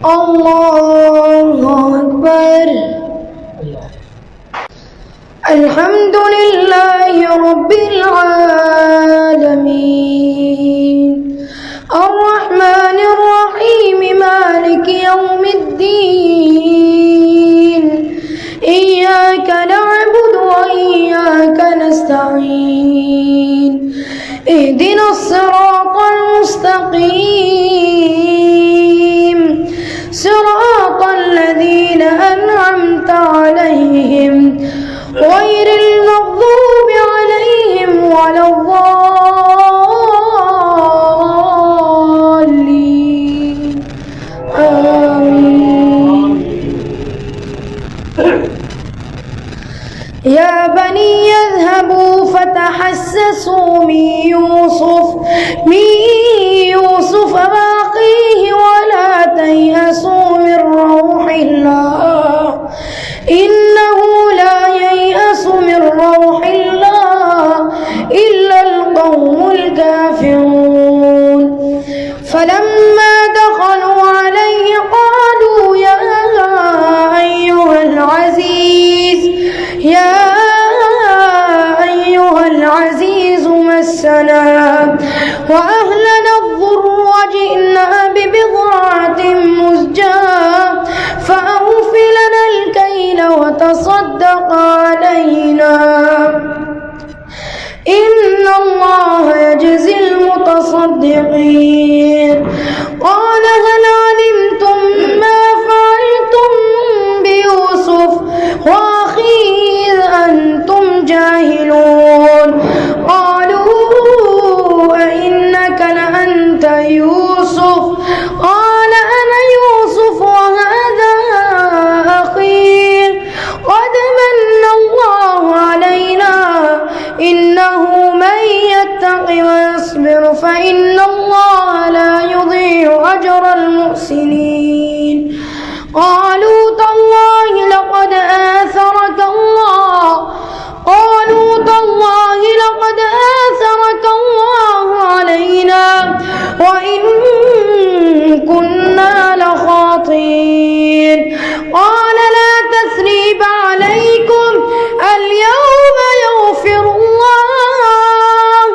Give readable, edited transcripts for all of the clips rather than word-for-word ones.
الله أكبر. الحمد لله رب العالمين الرحمن الرحيم مالك يوم الدين إياك نعبد وإياك نستعين اهدنا الصراط المستقيم صراط الذين أنعمت عليهم غير المغضوب عليهم ولا الضالين آمين. يا بني اذهبوا فتحسسوا من يوسف وأخيه ولا تيأسوا من روح الله إنه لا ييأس من روح الله إلا القوم الكافرون. فلما دخلوا عليه قالوا يا أيها العزيز مسنا وأهلنا الضر وجئنا ببضاعة مزجاة فأوف لنا الكيل وتصدق علينا إن الله يجزي المتصدقين. قال هل علمتم ما فعلتم بيوسف وأخيه إذ أنتم جاهلون قالوا أئنك لأنت يوسف قال أنا يوسف وهذا أخي قد من الله علينا إنه من يتق ويصبر فإن الله لا يضيع أجر المحسنين. قالوا تالله لقد آثرك الله علينا وإن كنا لخاطئين. قال لا تثريب عليكم اليوم يغفر الله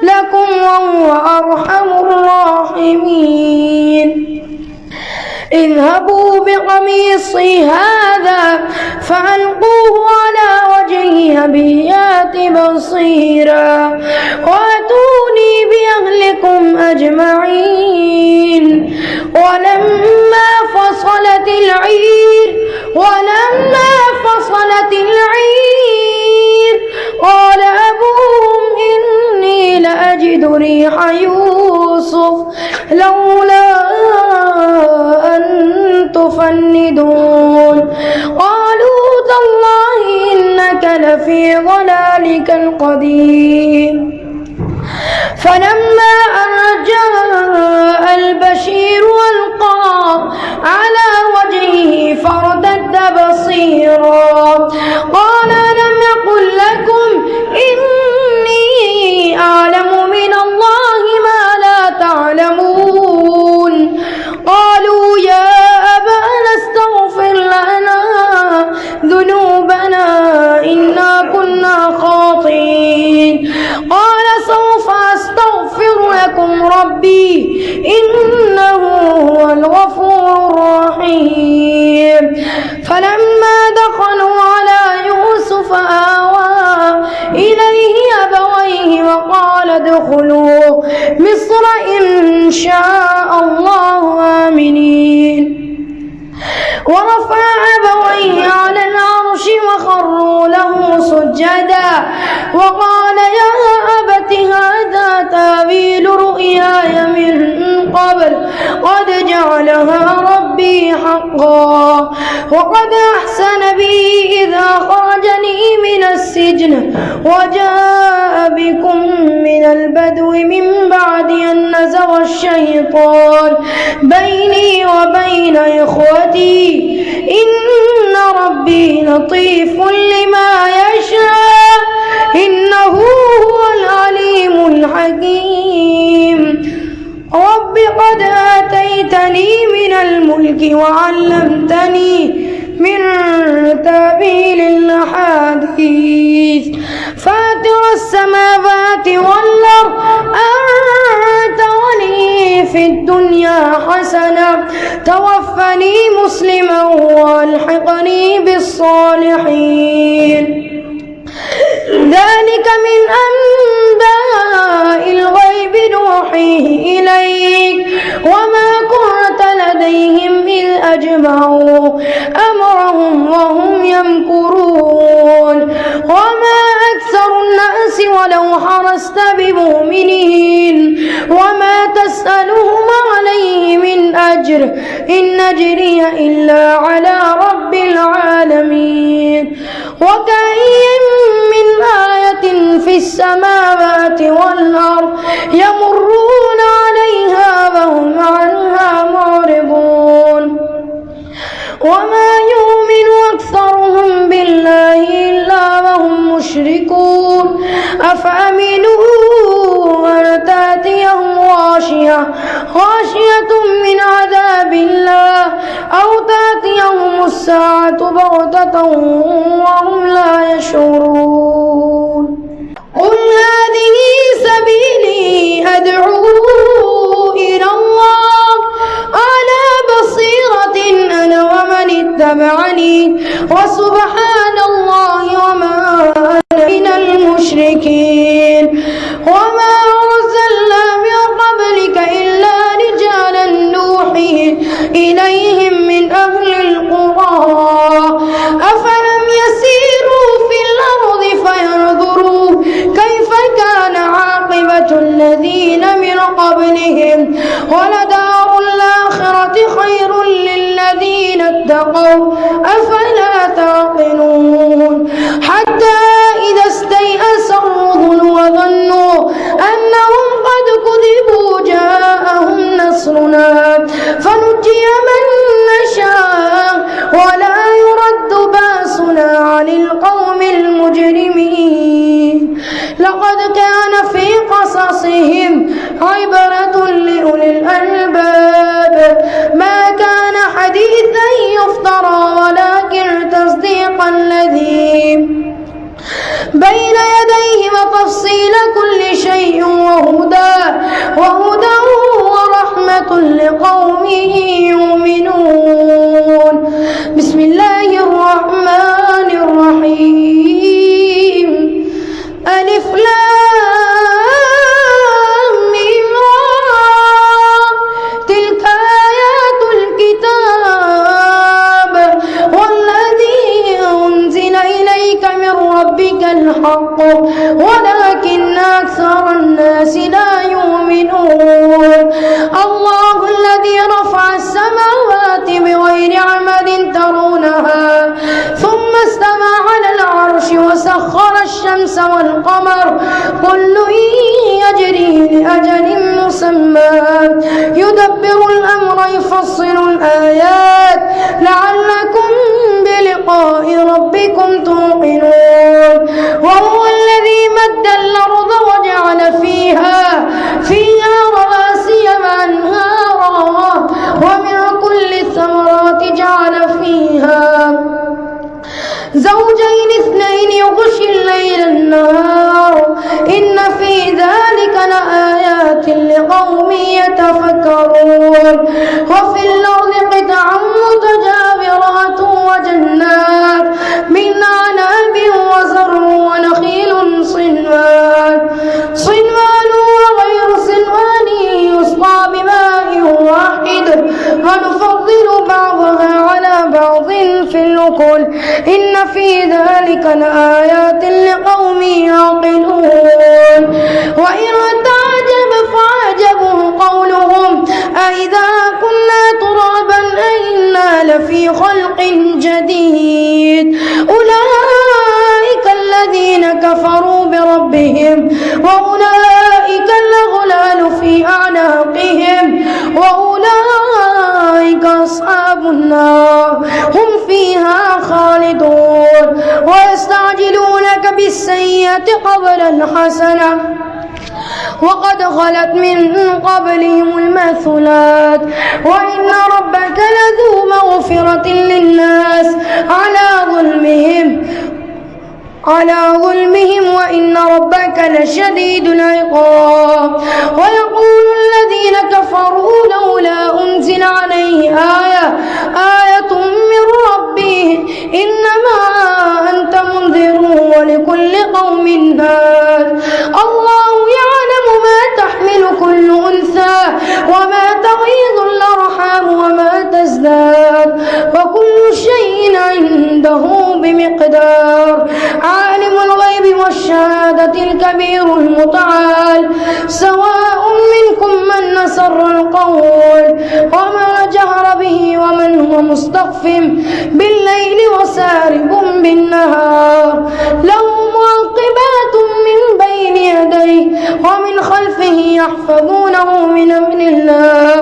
لكم وهو أرحم الراحمين. اذهبوا بقميصي هذا فألقوه على وجهه يأت بصيرا وأتوني بأهلكم أجمعين. ولما فصلت العير قال أبوهم إني لأجد ريح يوسف لولا أن تفندون. قالوا تالله إنك لفي ضلالك القديم. فلما أن جاء البشير ألقاه على وجهه فارتد بصيرا قال لم يقل لكم إني أعلم من الله ما لا تعلمون. قالوا يا أبانا استغفر لنا ذنوبنا إنا كنا خاطئين. قال سوف أستغفر لكم ربي إنه هو الغفور الرحيم. فلما دخلوا على يوسف آوى إليه أبويه وقال ادخلوا مصر إن شاء الله آمنين. ورفع أبويه على العرش وخروا له سجدا وقال يا أبت هذا تأويل رؤياي من قبل قد جعلها ربي حقا وقد أحسن بي إذا أخرجني من السجن وجاء بكم من البدو من بعد أن نزغ الشيطان بيني وبين إخوتي إن ربي لطيف لما يشاء إنه هو العليم الحكيم. رب قد آتيتني من الملك وعلمتني من تأويل الأحاديث فاطر السماوات والأرض أنت ولي في الدنيا حسنة توفني مسلما والحقني بالصالحين ذلك من أنباء الغيب نوحيه إليك وما كنت لديهم إذ أجمعوا أمرهم وهم يمكرون وما أكثر الناس ولو حرصت بمؤمنين وما تسألهم عليه من أجر إن أجري إلا على رب العالمين وكأين من آية في السماوات والأرض يمرون عليها وهم عنها معرضون وما يؤمن أكثرهم بالله إلا وهم مشركون أفأمنوا أن تأتيهم غاشية من عذاب الله أو تأتيهم الساعة بغتة وهم لا يشعرون قل هذه سبيلي أدعو إلى الله على بصيرة أنا ومن اتبعني وسبحان الله وما أنا من المشركين وما أرسلنا من قبلك إلا رجالا نوحي إليهم من أهل القرى أفلم يسيروا في الأرض فينظروا كيف كان عاقبة الذين من قبلهم ولدار الآخرة خير للذين اتقوا أفلا تعقلون حتى إذا استيأس الرسل وظنوا أنهم قد كذبوا جاءهم نصرنا فنجي من نشاء ولا يرد بأسنا عن القوم المجرمين لقد كان في قصصهم عبرة لأولي الألباب ما كان حديثا يفترى ولكن تصديق الذي بين يديه وتفصيل كل شيء وهدى ورحمة لقوم يؤمنون بسم الله الرحمن الرحيم ألف لام ميم تلك آيات الكتاب والذي أنزل إليك من ربك الحق ولكن أكثر الناس لا يؤمنون الله الذي رفع السماوات بغير عمد ترونها ثم استوى على العرش وسخر الشمس والقمر كل يجري لأجل مسمى يدبر الأمر يفصل الآيات لعلكم بلقاء ربكم توقنون وهو الذي مد الأرض وجعل فيها رواسي وأنهارا ومن كل الثمرات جعل فيها زوجين اثنين يغشي الليل النهار إن في ذلك لآيات لقوم يتفكرون وفي الأرض قطع متجاورات وجنات من أعناب وزرع ونخيل صنوان وغير صنوان يسقى بماء واحد ونفضل بعضها على بعض في الأكل إن في ذلك لآيات لقوم يعقلون وإن تعجب فعجب قولهم أإذا كنا ترابا أئنا لفي خلق جديد أولئك الذين كفروا بربهم وأولئك الأغلال في أعناقهم وأولئك أصحاب النار هم فيها خالدون ويستعجلونك بالسيئة قبل الحسنة وقد خلت من قبلهم المثلات وإن ربك لذو مغفرة للناس على ظلمهم وإن ربك لشديد العقاب. ويقول الذين كفروا لولا أنزل عليه آية من ربه إنما أنت منذر ولكل قوم هاد. الله يعلم ما تحمل كل أنثى وما تغيض الأرحام وما تزداد وكل شيء عنده بمقدار. عالم الغيب والشهادة الكبير المتعال سواء منكم من أسر القول ومن جهر به ومن هو مستخف بالليل وسارب بالنهار له معقبات من بين يديه ومن خلفه يحفظونه من أمر الله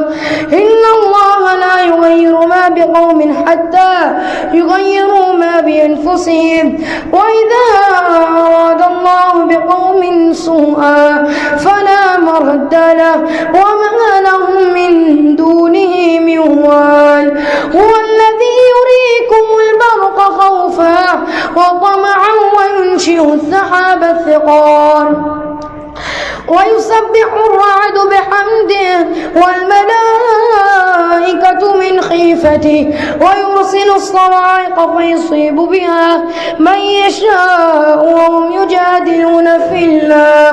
إن الله لا يغير ما بقوم حتى يغيروا ما بأنفسهم وإذا أراد الله بقوم سوءا فلا مرد له وما لهم من دونه من وال. هو الذي يريكم البرق خوفا وطمعا وينشئ السحاب الثقال ويسبح الرعد بحمده والملائكة من خيفته ويرسل الصواعق فيصيب بها من يشاء وهم يجادلون في الله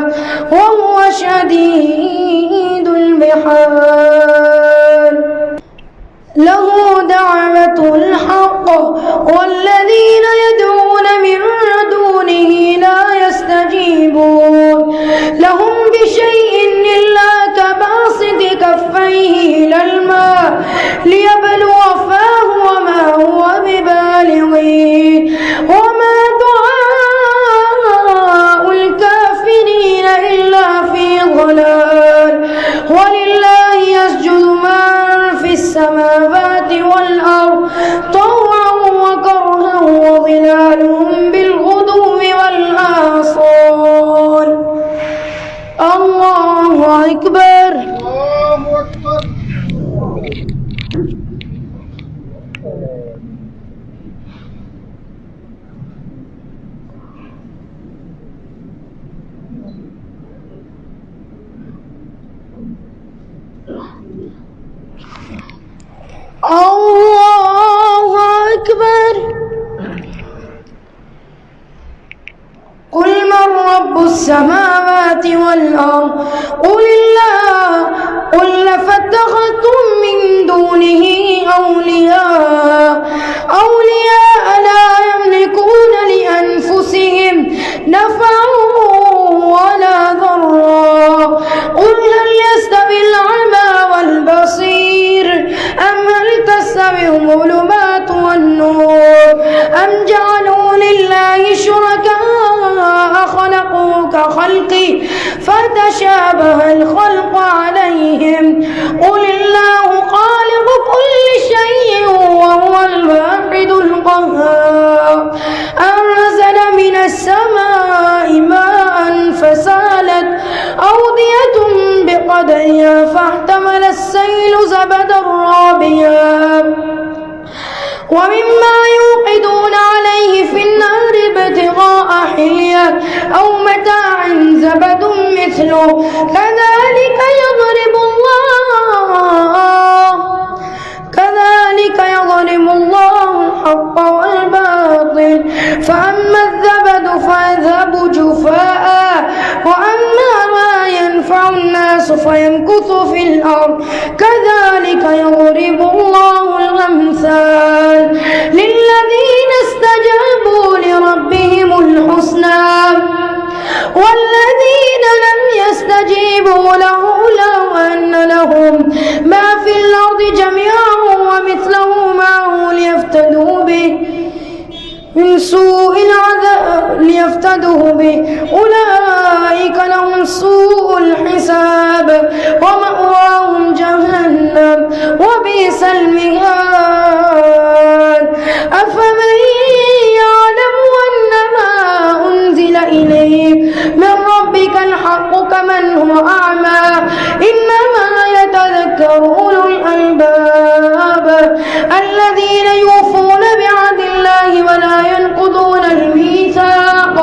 وهو شديد المحال. له دعوة الحق والذين يدعون من دونه لا يستجيبون لهم بشيء إلا كباسط كفيه إلى الماء ليبلغ فاه وما هو ببالغه وما دعاء الكافرين إلا في ضلال. ولله يسجد من في السماوات والأرض طوعا وكرها وظلالهم بالغدو والآصال. الله أكبر. الله أكبر. الله أكبر. قل من رب السماوات والأرض قل الله قل فاتخذتم من دونه أولياء لا يملكون لأنفسهم نفعا ولا ضرا. قل هل يستوي الأعمى والبصير أم هل تستوي الظلمات والنور أم جعلوا لله شركاء خلقوا كخلقي فتشابه الخلق عليهم قل الله خالق كل شيء وهو الواحد القهار. أنزل من السماء ماء فسالت أودية بقدرها فاحتمل السيل زبدا رابيا ومما يوقدون عليه في النار ابتغاء حلية أو متاع زبد مثله كذلك يضرب الله الحق والباطل فأما الزبد فيذهب جفاء وأما ما ينفع الناس فيمكث في الأرض كذلك يضرب الله الأمثال للذين استجابوا لربهم الحسنى والذين لم يستجيبوا له لو أن لهم ما في الأرض جميعا ومثله معه ليفتدوا به من سوء العذاب أولئك لهم سوء الحساب ومأواهم جهنم وبئس المهاد. أفمن يعلم أنما أنزل إليك من ربك الحق كمن هو أعمى إنما يتذكر أولو الألباب الذين يوفون بعهد الله ولا ينقضون الميثاق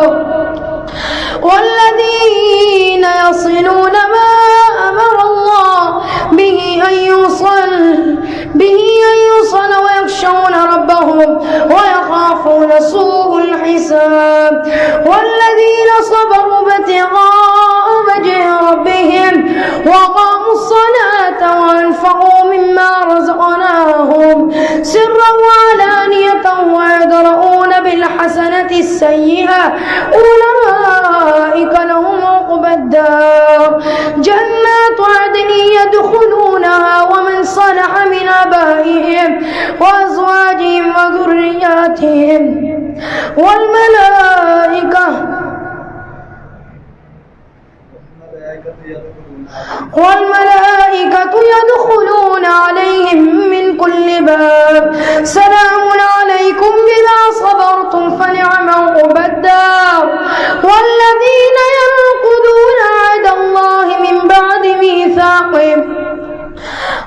والذين يصلون ما أمر الله به أن يوصل ويخشون ربهم ويخافون سوء الحساب والذين صبروا ابتغاء وجه ربهم وقاموا الصلاة وأنفقوا مما رزقناهم سرا وعلانية ويدرؤون بالحسنة السيئة أولئك لهم عقبى الدار جنات عدن يدخلونها ومن صلح من آبائهم وأزواجهم وذرياتهم والملائكة يدخلون عليهم من كل باب سلام عليكم بما صبرتم فنعم عقبى الدار والذين ينقضون عهد الله من بعد ميثاقه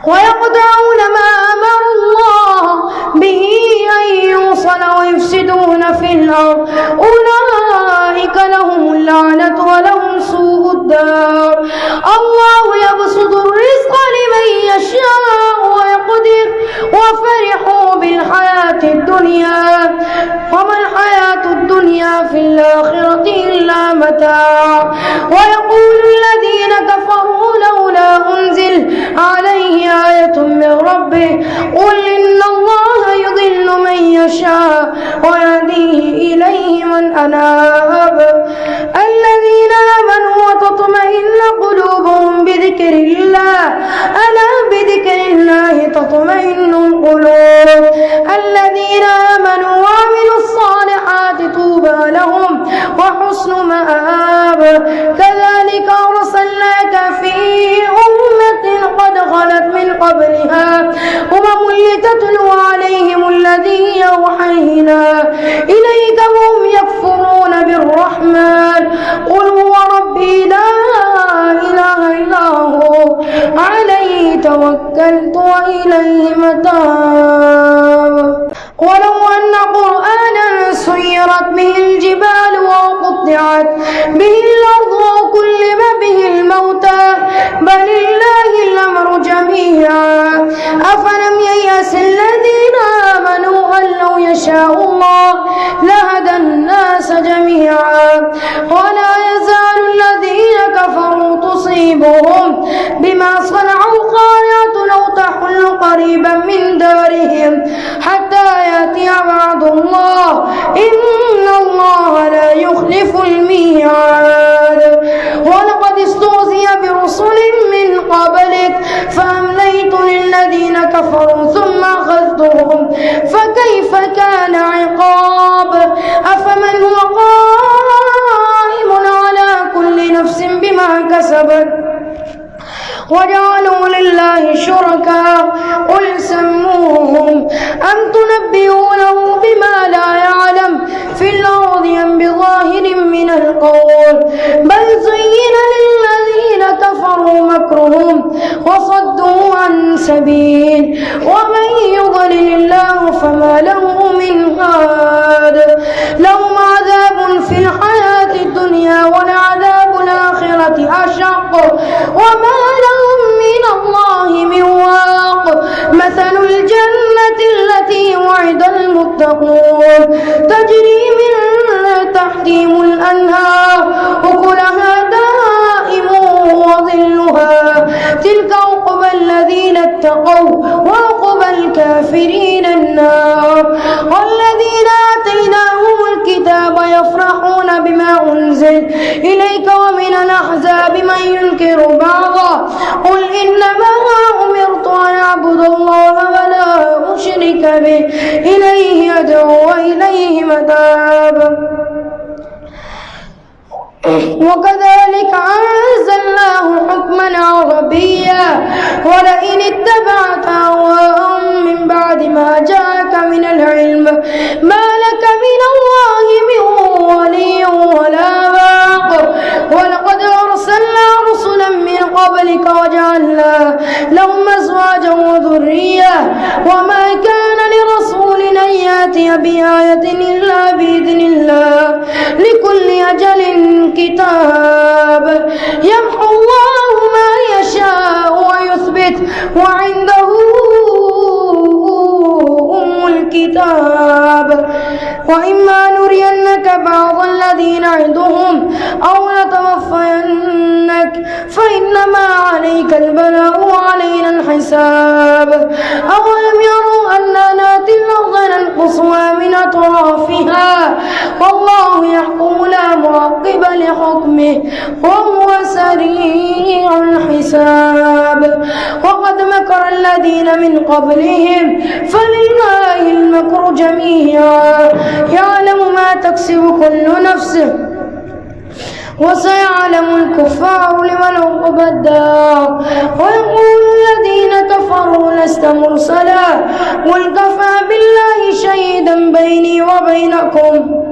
ويقطعون ما أمر الله به أن يوصل ويفسدون في الأرض أولئك لهم اللعنة ولهم سوء الدار الله يبسط الرزق لمن يشاء ويقدر وفرحوا بالحياة الدنيا وما الحياة الدنيا في الآخرة إلا متاع ويقول الذين كفروا لولا أنزل عليه آية من ربه قل إن الله يضل من يشاء ويهدي إليه من أناب الذين آمنوا وتطمئن قلوبهم بذكر الله ألا بذكر الله تطمئن القلوب الذين آمنوا وعملوا الصالحات طوبى لهم وحسن مآب كذلك أرسلناك في أمة قد خلت من قبلها لتتلو عليهم الذي أوحينا إليك وهم يكفرون بالرحمن قل هو ربي لا إله إلا هو عليه توكلت وإليه متاب ولو أن قرآنا سيرت به الجبال وقطعت به الأرض وكلم به الموتى بل لله الأمر جميعا أفلم ييأس الذين آمنوا أن لو يشاء الله لهدى الناس جميعا ولا يزال الذين كفروا تصيبهم بما صنعوا قارعة أو تحل قريبا من دارهم حتى يأتي وعد الله إن الله لا يخلف الميعاد ولقد استهزئ برسل من قبلك فأمليت للذين كفروا ثم أخذتهم فكيف كان عقاب أفمن هو قائم على كل نفس بما كسبت وجعلوا لله شركاء قل سموهم أم تنبئونه بما لا يعلم في الأرض أم بظاهر من القول بل زين للذين كفروا مكرهم وصدوا عن سبيل ومن يضلل الله فما له من هاد لهم عذاب في الحياة الدنيا ولعذاب الآخرة أشق وما لهم من الله من واق مثل الجنة التي وعد المتقون تجري من تحتهم الأنهار أكلها دائم وظلها تلك عقبى الذين اتقوا وعقبى الكافرين النار والذين آتيناهم الكتاب يفرحون بما أنزل إليك ومن الأحزاب من ينكر بعضه قل إنما أمرت أن أعبد الله ولا أشرك به إليه أدعو وإليه متاب وكذلك أنزلناه حكما عربيا ولئن اتبعت أهواءهم من بعد ما جاءك من العلم ما لك من الله من ولي ولا واق ولقد أرسلنا ذرية وما كان لرسول أن يأتي بآية إلا بإذن الله لكل أجل كتاب يمحو الله ما يشاء ويثبت وعنده أم الكتاب وإما نرينك بعض الذي نعدهم أو نتوفينك فإنما عليك البلاغ وعلينا الحساب أولم يروا أنا نأتي الأرض ننقصها من أطرافها والله يحكم لا معقب لحكمه وهو سريع الحساب وقد مكر الذين من قبلهم فلله المكر جميعا يعلم ما تكسب كل نفس وسيعلم الكفار لمن عقبى الدار ويقول الذين كفروا لست مرسلا قل كفى بالله شهيدا بيني وبينكم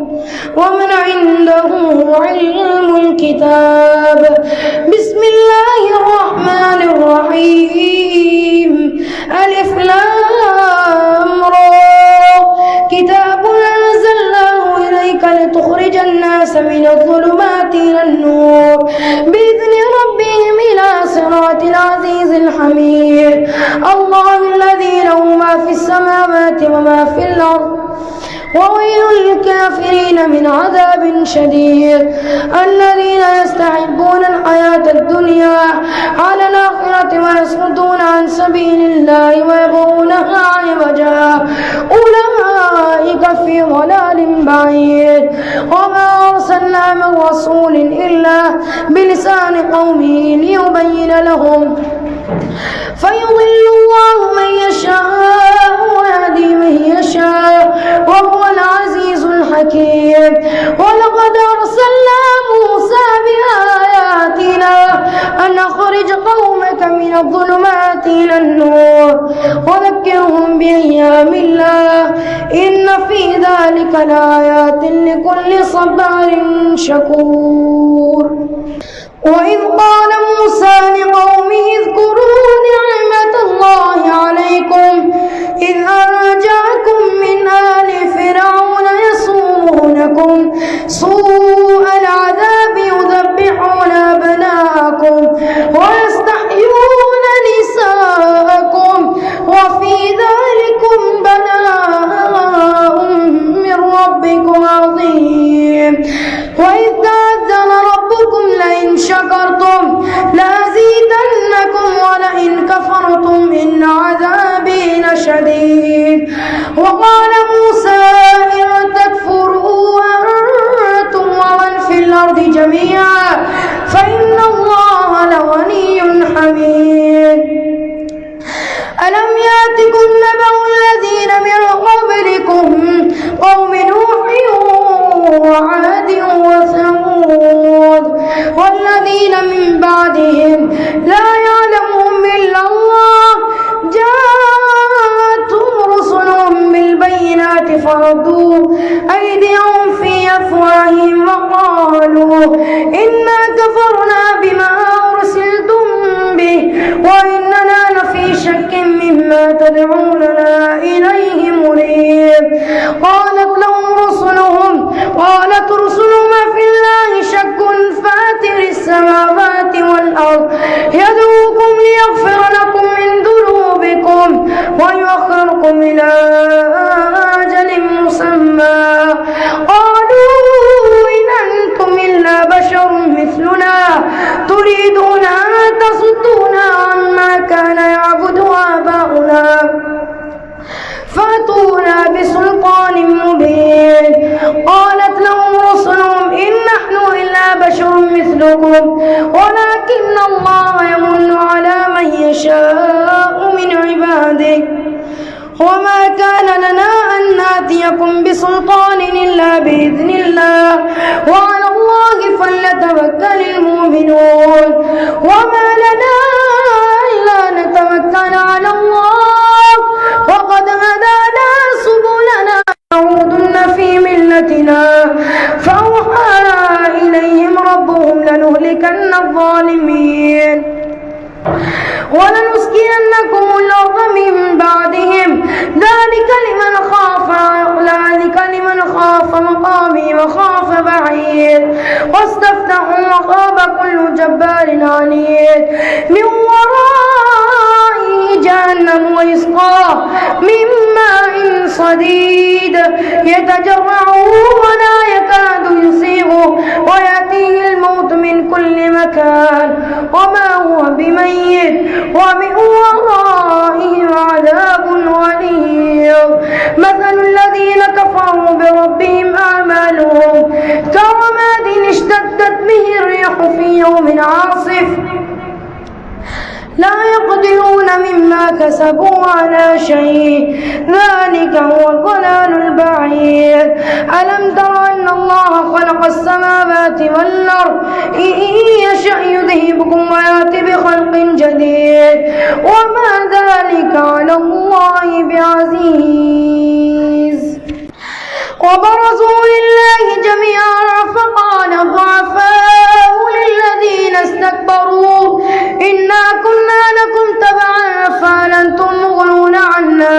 ومن عنده علم الكتاب بسم الله الرحمن الرحيم ألف لام را كتاب أنزلناه إليك لتخرج الناس من الظلمات إلى النور بإذن ربهم إلى صراط العزيز الحميد الله الذي له ما في السماوات وما في الأرض وويل للكافرين من عذاب شديد الذين يستحبون الحياة الدنيا على الآخرة ويصدون عن سبيل الله ويبغونها عوجا أولئك في ضلال بعيد وما أرسلنا من رسول إلا بلسان قومه ليبين لهم فيضل الله من يشاء ويهدي من يشاء وهو العزيز الحكيم ولقد أرسلنا موسى بآياتنا أن أخرج قومك من الظلمات إلى النور وذكرهم بأيام الله إن في ذلك لآيات لكل صبار شكور وإذ قال موسى لقومه اذكروا نعمة الله عليكم إذ أنجاكم من آل فرعون يصومونكم سوء العذاب يذبحون أبناءكم ويستحيون نساءكم وفي ذلكم بلاء من ربكم عظيم وإذ تأذن ربكم لئن شكرتم لأزيدنكم ولئن كفرتم إن عذابي لشديد وقال موسى إن تكفروا أنتم ومن في الأرض جميعا فإن الله لغني حميد ألم يأتكم نبأ الذين من قبلكم قوم نوح وعاد وثمود والذين من بعدهم لا يعلمهم إلا الله جاءتهم رسلهم بالبينات فردوا أيديهم في أفواههم وقالوا إنا كفرنا بما أرسلتم به وإننا لفي شك مما تدعوننا إليه مريب قالت رسلهم في الله شك فاتر السماوات والأرض يدعوكم ليغفر لكم من ذنوبكم ويؤخركم إلى أجل مسمى قالوا إن أنتم إلا بشر مثلنا تريدون أن تصدونا عما كان يعبد آباؤنا فأتونا بسلطان مبين قالت لهم رسلهم إن نحن إلا بشر مثلكم ولكن الله يمن على من يشاء من عباده وما كان لنا أن نأتيكم بسلطان إلا بإذن الله وعلى الله فليتوكل المؤمنون وما لنا إلا نتوكل على الله وقد هدانا سبلنا يعودن في ملتنا فأوحى إليهم ربهم لنهلكن الظالمين ولنسكننكم الأرض من وخاب كل جبار عنيد من ورائه جهنم ويسقى من ماء صديد يتجرعه ولا يكاد يسيغه ويأتيه الموت من كل مكان وما هو بميت ومن ورائه عذاب غليظ. مثل الذين كفروا بربهم أعمالهم كرماد اشتدت به الريح في يوم عاصف لا يقدرون مما كسبوا على شيء ذلك هو الضلال البعيد. ألم تر أن الله خلق السماوات والأرض إن يشأ يذهبكم ويأتي بخلق جديد وما ذلك على الله بعزيز. وبرزوا لله جميعا فقال الضعفاء للذين استكبروا إنا كنا لكم تبعا فهل أنتم مغنون عنا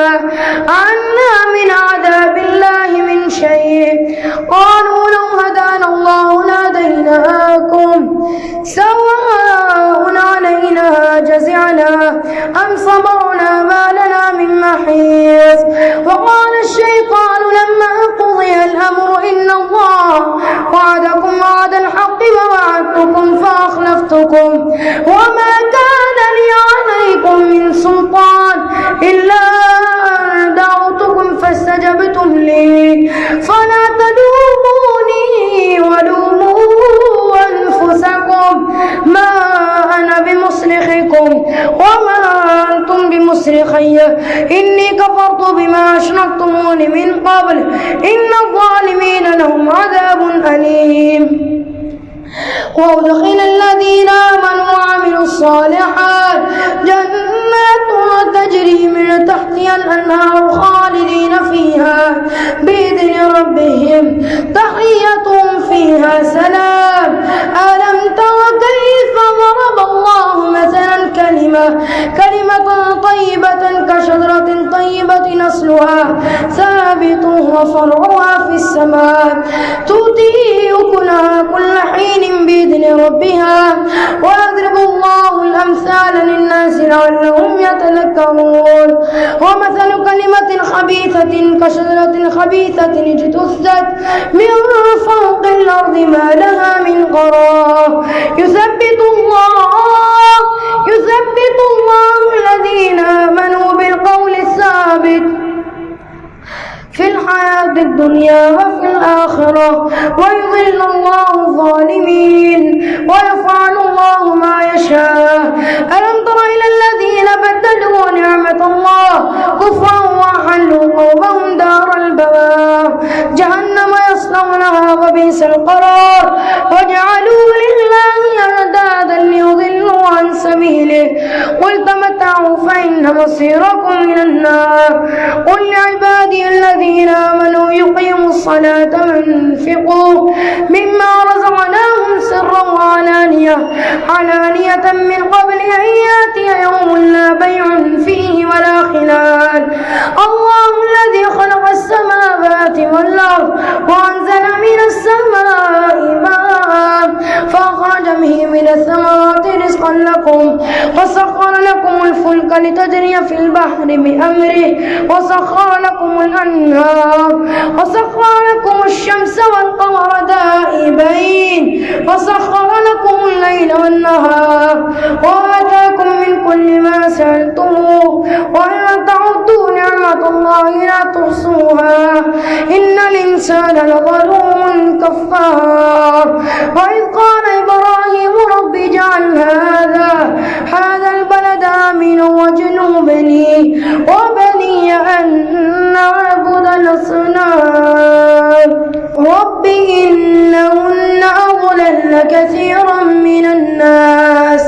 من عذاب الله من شيء قالوا لو هدانا الله لهديناكم سواء علينا جزعنا أم صبرنا ما لنا من محيص. وقال الشيطان لما قضي الأمر إن الله وعدكم وعد الحق ووعدتكم فأخلفتكم وما كان لي عليكم من سلطان إلا أن دعوتكم فاستجبتم لي فلا تلوموني ولوموا أنفسكم ما أنا بمصرخكم وما أنتم بمصرخي إني كفرت بما أشركتمون من قبل إن الظالمين لهم عذاب أليم. وأدخل الذين آمنوا وعملوا الصالحات جنات تجري من تحتها الأنهار خالدين فيها بإذن ربهم تحيتهم فيها سلام. ألم تر كيف ضرب الله مثلا كلمة طيبة كشجرة طيبة أصلها ثابت وفرعها في السماء تؤتي أكلها كل حين بإذن ربها ويضرب الله الأمثال للناس لعلهم يتذكرون. ومثل كلمة خبيثة كشجرة خبيثة اجتثت من فوق الأرض ما لها من قرار يثبت الله الذين آمنوا بالقول الثابت في الحياة الدنيا وفي الآخرة ويضل الله الظالمين ويفعل الله ما يشاء. ألم تر إلى الذين بدلوا نعمة الله كفرا وأحلوا قومهم دار البوار جهنم يصلونها وبئس القرار وجعلوا لله أندادا ليضلوا عن سبيله قل تمتعوا فإن مصيركم إلى النار. قل لعبادي الذين آمنوا يقيموا الصلاة وينفقوا مما رزقناهم سرا وعلانية من قبل أن يأتي يوم لا بيع فيه ولا خلال. الله الذي خلق السماوات والأرض وأنزل من السماء ماء فأخرج به من الثمرات رزقا لكم وسخر لكم الفلك لتجري في البحر بأمره وسخر لكم الأنهار وسخر لكم الشمس والقمر دائبين وسخر لكم الليل والنهار وآتاكم من كل ما سألتموه وإن تعدوا نعمة الله لا تحصوها إن الإنسان لظلوم كفار. وإذ قال إبراهيم رب اجعل هذا البلد آمنا واجنبني وبني أن نعبد الأصنام رب إنهن أضللن كثيرا من الناس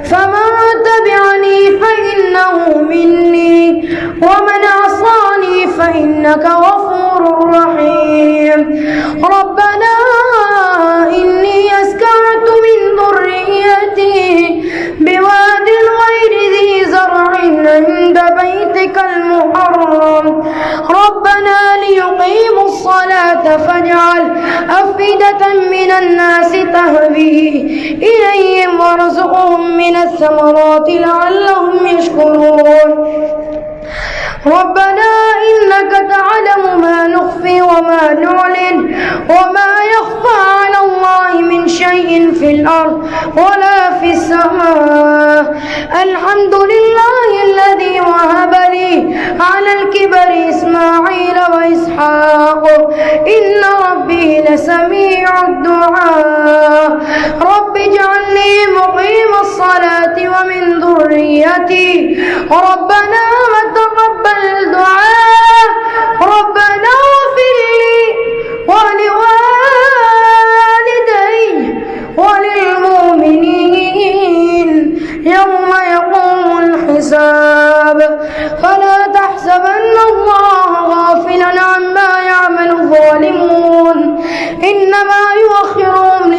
فمن تبعني فإنه مني ومن عصاني فإنك غفور رحيم. ربنا إني أسكنت من ذريتي بواد غير ذي زرع عند بيتك المحرم ربنا ليقيموا الصلاة فاجعل أفئدة من الناس تهوي إليهم وارزقهم من الثمرات لعلهم يشكرون ربنا إنك تعلم ما نخفي وما نعلن وما يخفى على الله من شيء في الأرض ولا في السماء الحمد لله الذي وهب لي على الكبر إسماعيل وإسحاق إن ربي لسميع الدعاء رب اجعلني مقيم الصلاة ومن ذريتي ربنا وتقبل الدعاء ربنا اغفر لي ولوالدي وللمؤمنين يوم يقوم الحساب فلا تحسبن الله غافلا عما يعمل الظالمون إنما يؤخرهم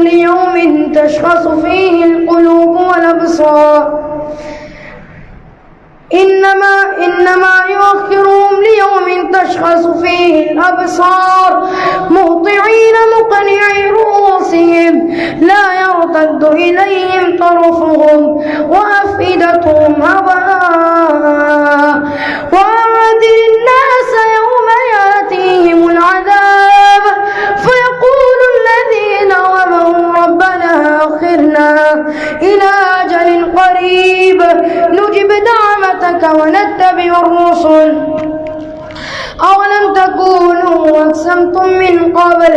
ليوم تشخص فيه القلوب والأبصار إنما يؤخرهم ليوم تشخص فيه الأبصار مهطعين مقنعي رؤوسهم لا يرتد إليهم طرفهم وأفئدتهم هواء وأنذر الناس يوم يأتيهم العذاب فيقول الذين ظلموا ربنا أخرنا إلى أجل قريب نجب دعوتك ونتبع الرسل أولم تكونوا أقسمتم من قبل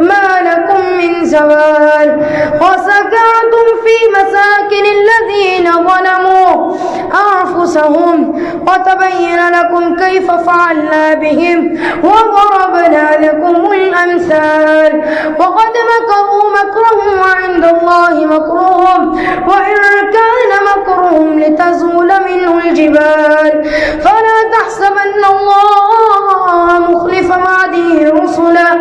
ما لكم من زوال وسكنتم في مساكن الذين ظلموا أنفسهم وتبين لكم كيف فعلنا بهم وضربنا لكم الأمثال وقد مكروا مكرهم وعند الله مكرهم وإن كان مكرهم لتزول منه الجبال فلا تحسبن الله مخلف وعده رسله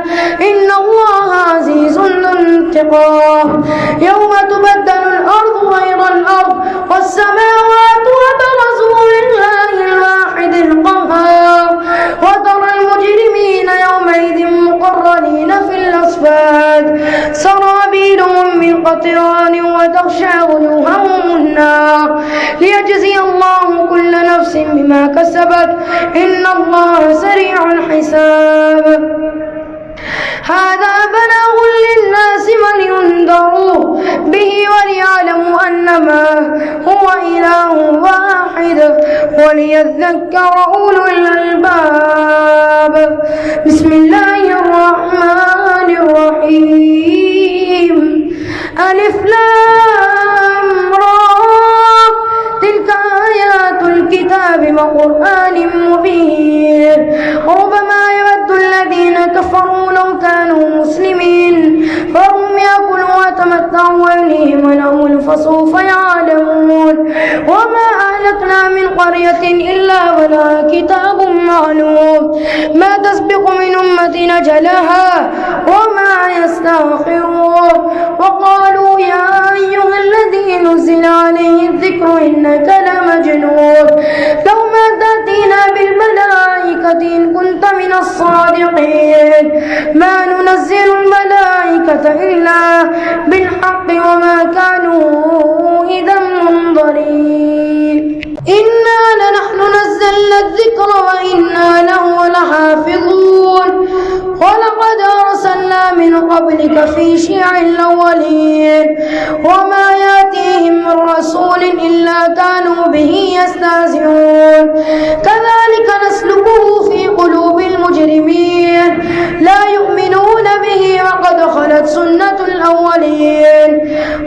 إن الله عزيز ذو انتقام يوم تبدل الأرض غير الأرض والسماوات وبرزوا لله الواحد القهار وترى المجرمين يومئذ مقرنين في الأصفاد سرابيلهم من قطران وتغشى وجوههم النار ليجزي الله كل نفس بما كسبت إن الله سريع الحساب هذا بلاغ للناس ولينذروا به وليعلموا أنما هو إله واحد وليذكر أولو الألباب بسم الله الرحمن الرحيم ألف لام را تلك آيات الكتاب وقرآن مبين ربما يود الذين كفروا لو كانوا مسلمين فهم يأكلوا ويتمتعوا ويلههم الأمل فسوف يعلمون وما أهلكنا من قرية إلا ولها كتاب معلوم ما تسبق من أمة أجلها وما يستأخرون وقالوا يا أيها الذي نزل عليه الذكر إنك لمجنون لو ما تأتينا بالملائكة إن كنت من الصادقين ما ننزل الملائكة إلا بالحق وما كانوا إذا منظرين إنا لنحن نزلنا الذكر وإنا له لحافظون ولقد أرسلنا من قبلك في شيع الأولين وما يأتيهم من رسول إلا كانوا به يستهزئون كذلك نسلكه في قلوب المجرمين لا يؤمنون به وقد خلت سنة الأولين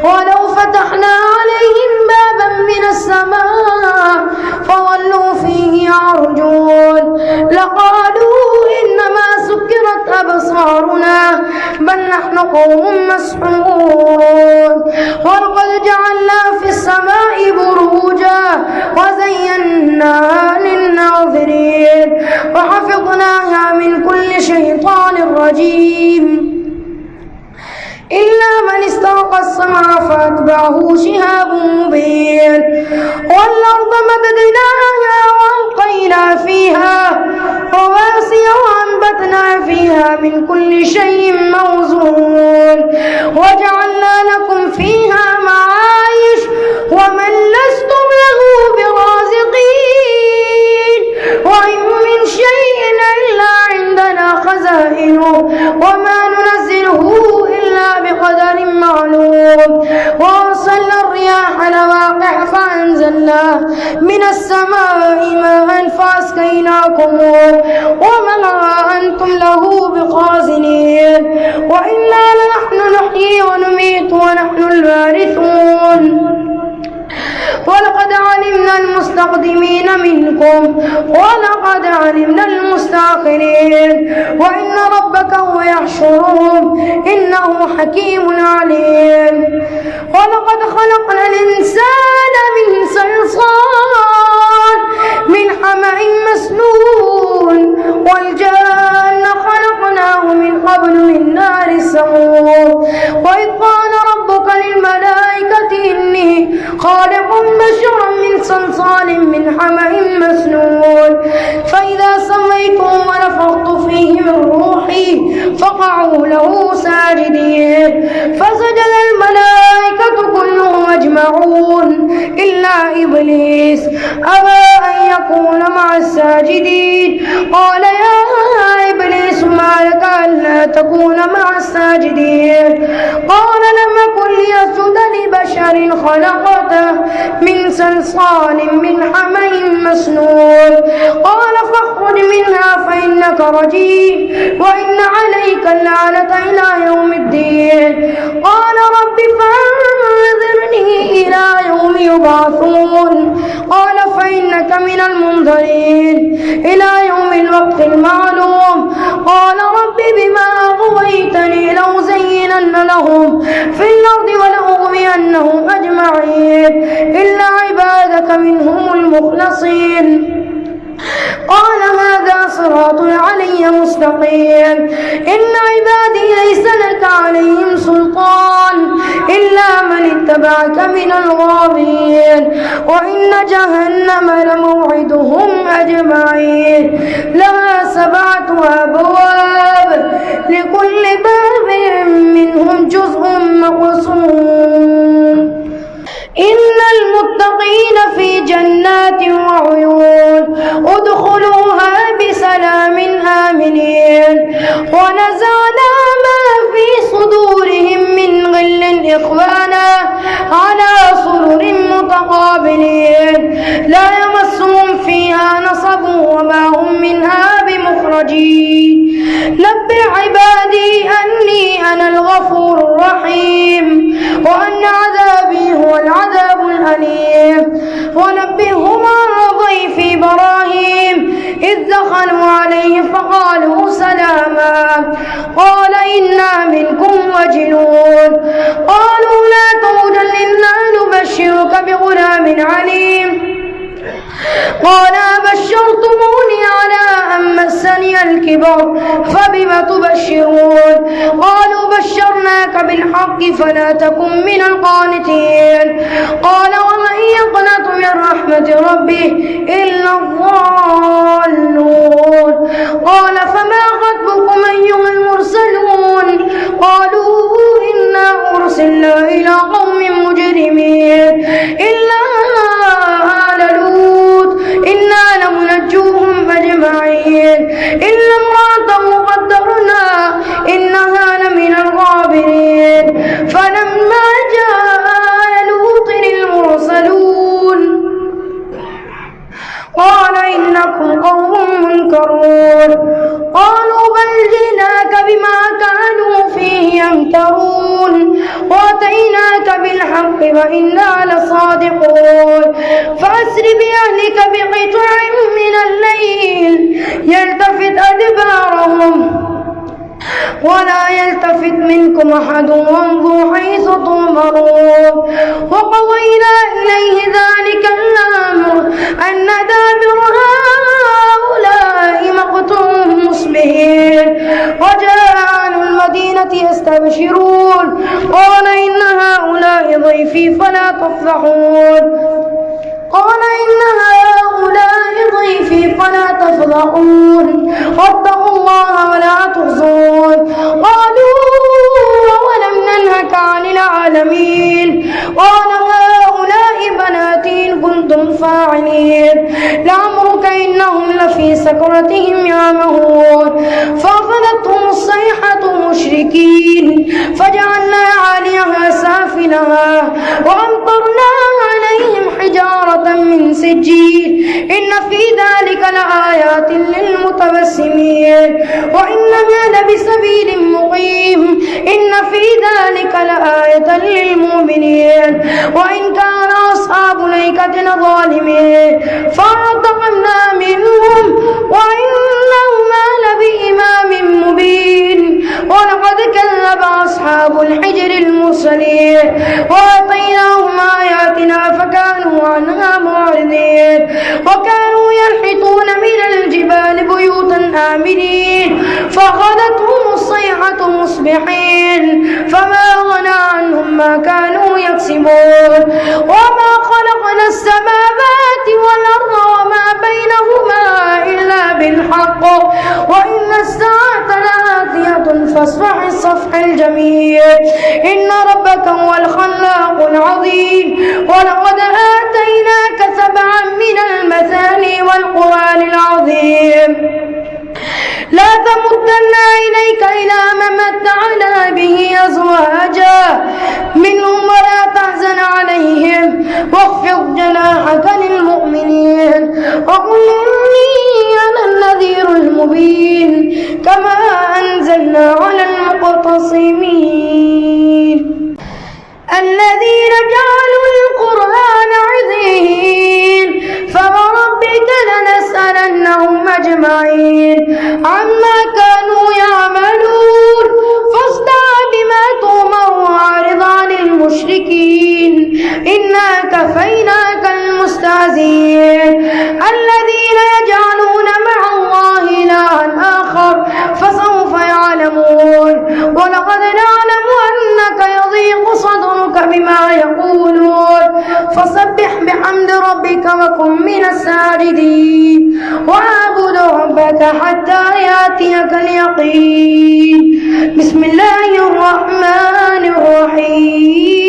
ولو فتحنا عليهم بابا من السماء فظلوا فيه يعرجون لقالوا إنما سكرت أبصارنا بل نحن قوم مسحورون ولقد جعلنا في السماء بروجا وزيناها للناظرين وحفظناها من كل شيطان رجيم إلا من استرق السمع فأتبعه شهاب مبين والأرض مددناها وألقينا فيها لنا فيها من كل شيء موزون وجعلنا لكم فيها معايش ومن لستم له برازقين وإن من شيء إلا عندنا خزائنه وما ننزله إلا بقدر معلوم وأرسلنا الرياح لواقح فأنزلنا من السماء ماء فأسقيناكم وما أنتم له بخازنين وإنا لنحن نحيي ونميت ونحن الوارثون ولقد علمنا المستقدمين منكم ولقد علمنا المستأخرين وإن ربك هو يحشرهم إنه حكيم عليم ولقد خلقنا الإنسان من صلصال من حمأ مسنون والجان خلقناه من قبل من نار السموم وإذ قال ربك للملائكة إني خالق بشرا من صلصال من حمأ مسنون فإذا سويته ونفخت فيه من روحي فقعوا له ساجدين فسجد الملائكة كلهم أجمعون إلا إبليس أبى أن يكون مع الساجدين قال يا إبليس ما لك ألا تكون مع الساجدين قال لم أكن لأسجد لبشر خلقته من صلصال من حمأ مسنون قال فاخرج منها فإنك رجيم وإن عليك اللعنة إلى يوم الدين قال رب فانظرني إلى يوم يبعثون قال فإنك من المنظرين إلى يوم الوقت المعلوم قال رب بما أغويتني لأزينن لهم في الأرض ولأغوينهم أجمعين إلا عبادك منهم المخلصين قال هذا صراط علي مستقيم إن عبادي ليس لك عليهم سلطان إلا من اتبعك من الغاوين وإن جهنم لموعدهم أجمعين لها 7 أبواب لكل باب منهم جزء مقسوم إن المتقين في جنات وعيون ادخلوها بسلام آمنين ونزعنا ما في صدورهم من غل إخوانا على سرر متقابلين لا يمسهم فيها نصب وما هم منها بمخرجين نبئ عبادي أني أنا الغفور الرحيم وأن عذابي هو العذاب الأليم ونبئهم عن ضيف إبراهيم إذ دخلوا عليه فقالوا سلاما قال إنا منكم وجلون قالوا لا توجل إنا نبشرك بغلام عليم قال أبشرتموني على أن مسني الكبر فبم تبشرون قالوا بشرناك بالحق فلا تكن من القانتين قال ومن يقنط من رحمة ربه إلا الضالون قال فما خطبكم أيها المرسلون قالوا إنا أرسلنا إلى قوم مجرمين إلا آل لوط إنا لمنجوهم أجمعين إلا امرأته قدرنا إنها لمن الغابرين فلما جاء آل لوط المرسلون قال إنكم قوم منكرون قالوا بل جئناك بما كانوا فيه يمترون وأتيناك بالحق وإنا لصادقون فأسر بأهلك بقطع من الليل يلتفت أدبارهم ولا يلتفت منكم أحد وامضوا حيث تؤمرون وقضينا إليه ذلك الأمر أن دابر هؤلاء مقطوع مصبحين وجاء أهل المدينة يستبشرون قال إن هؤلاء ضيفي فلا تفضحون قال إن هؤلاء ضيفي فلا تفضحون يفضحون واتقوا الله ولا تخزون قالوا ولم ننهك عن العالمين قال هؤلاء بناتي إن كنتم فاعلين لعمرك إنهم لفي سكرتهم يعمهون فأخذتهم الصيحة مشركين فجعلنا عاليها سافلها وأمطرنا عليهم حجارة من سجيل إن في ذلك لآيات للمتبسمين وإنها لبسبيل مقيم إن في ذلك لآية للمؤمنين وإن كان أصحاب الأيكة ظالمين فانتقمنا منهم وإنهما لبإمام مبين ولقد كذب أصحاب الحجر المرسلين وآتيناهم آياتنا فكانوا عنها معرضين وكانوا ينحتون من الجبال بيوتا آمنين فأخذتهم الصيحة مصبحين فما أغنى عنهم ما كانوا يكسبون وما خلقنا السماوات والأرض وما بينهما إلا بالحق وإن الساعة لآتية فاصفح الصفح الجميل إن ربك هو الخلاق العظيم ولقد آتيناك سبعا من المثاني والقرآن العظيم لا تمدن عينيك إلى ما متعنا به أزواجا منهم ولا تحزن عليهم واخفض جناحك للمؤمنين وقل إني أنا النذير المبين كما أنزلنا على المقتصمين الذين جعلوا القرآن عظيم فوربك لنسألنهم أجمعين عما كانوا يعملون فاصدع بما تؤمر وأعرض عن المشركين إنا كفيناك المستهزئين الذين يجعلون مع الله إلها آخر فسوف يعلمون ولقد نعلم أنك يضيق صدرك بما يقولون فسبح بحمد ربك وكن من الساجدين واعبد ربك حتى يأتيك اليقين بسم الله الرحمن الرحيم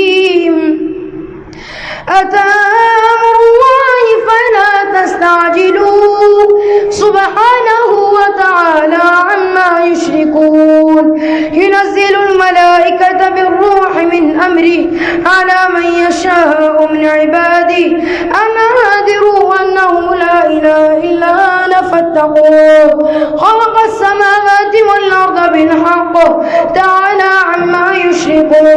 أتى أمر الله فلا تستعجلوه سبحانه وتعالى عما يشركون ينزل الملائكة بالروح من أمره على من يشاء من عباده أن أنذروا أنه لا إله إلا أنا فاتقوه خلق السماوات والأرض بالحق تعالى عما يشركون